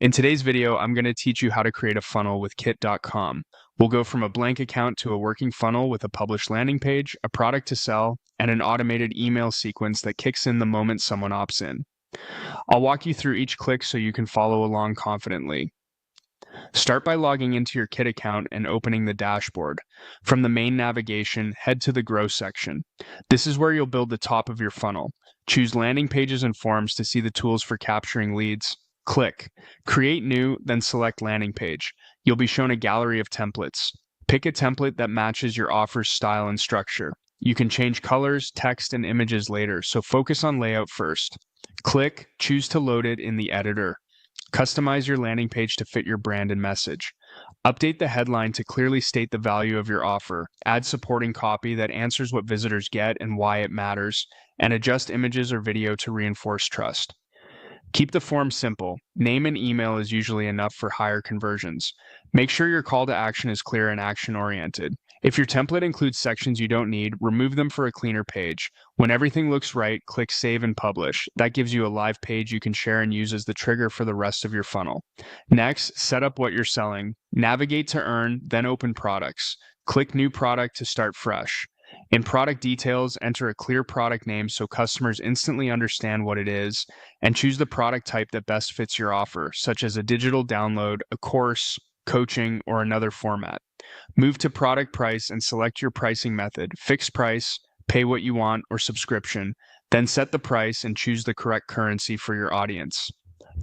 In today's video, I'm going to teach you how to create a funnel with Kit.com. We'll go from a blank account to a working funnel with a published landing page, a product to sell, and an automated email sequence that kicks in the moment someone opts in. I'll walk you through each click so you can follow along confidently. Start by logging into your Kit account and opening the dashboard. From the main navigation, head to the Grow section. This is where you'll build the top of your funnel. Choose Landing Pages and Forms to see the tools for capturing leads. Click Create New, then select Landing Page. You'll be shown a gallery of templates. Pick a template that matches your offer's style and structure. You can change colors, text, and images later, so focus on layout first. Click Choose to load it in the editor. Customize your landing page to fit your brand and message. Update the headline to clearly state the value of your offer. Add supporting copy that answers what visitors get and why it matters, and adjust images or video to reinforce trust. Keep the form simple. Name and email is usually enough for higher conversions. Make sure your call to action is clear and action-oriented. If your template includes sections you don't need, remove them for a cleaner page. When everything looks right, click Save and Publish. That gives you a live page you can share and use as the trigger for the rest of your funnel. Next, set up what you're selling. Navigate to Earn, then open Products. Click New Product to start fresh. In product details, enter a clear product name so customers instantly understand what it is, and choose the product type that best fits your offer, such as a digital download, a course, coaching, or another format. Move to product price and select your pricing method, fixed price, pay what you want, or subscription. Then set the price and choose the correct currency for your audience.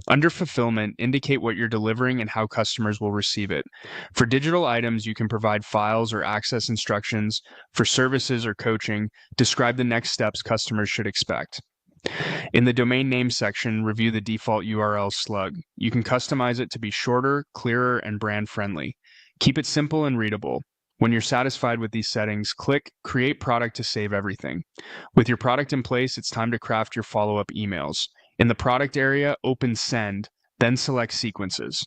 Under fulfillment, indicate what you're delivering and how customers will receive it. For digital items, you can provide files or access instructions. For services or coaching, describe the next steps customers should expect. In the domain name section, review the default URL slug. You can customize it to be shorter, clearer, and brand friendly. Keep it simple and readable. When you're satisfied with these settings, click Create Product to save everything. With your product in place, it's time to craft your follow-up emails. In the product area, open Send, then select Sequences.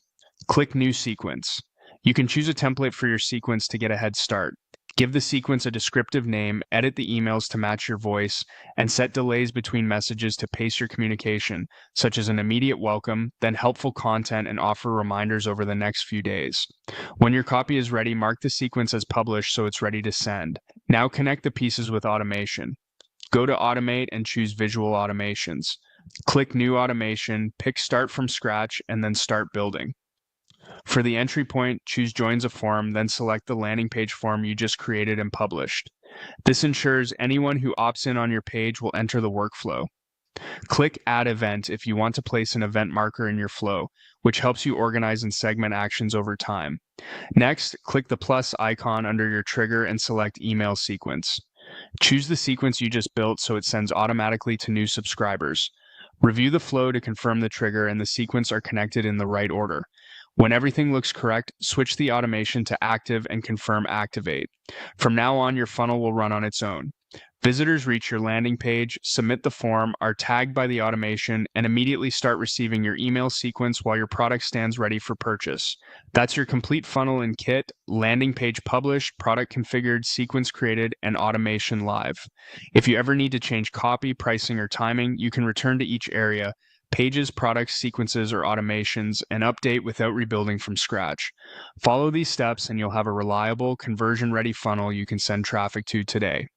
Click New Sequence. You can choose a template for your sequence to get a head start. Give the sequence a descriptive name, edit the emails to match your voice, and set delays between messages to pace your communication, such as an immediate welcome, then helpful content and offer reminders over the next few days. When your copy is ready, mark the sequence as published so it's ready to send. Now connect the pieces with automation. Go to Automate and choose Visual Automations. Click New Automation, pick Start from Scratch, and then Start Building. For the entry point, choose Joins a Form, then select the landing page form you just created and published. This ensures anyone who opts in on your page will enter the workflow. Click Add Event if you want to place an event marker in your flow, which helps you organize and segment actions over time. Next, click the plus icon under your trigger and select Email Sequence. Choose the sequence you just built so it sends automatically to new subscribers. Review the flow to confirm the trigger and the sequence are connected in the right order. When everything looks correct, switch the automation to active and confirm activate. From now on, your funnel will run on its own. Visitors reach your landing page, submit the form, are tagged by the automation, and immediately start receiving your email sequence while your product stands ready for purchase. That's your complete funnel in Kit: landing page published, product configured, sequence created, and automation live. If you ever need to change copy, pricing, or timing, you can return to each area, pages, products, sequences, or automations, and update without rebuilding from scratch. Follow these steps and you'll have a reliable, conversion-ready funnel you can send traffic to today.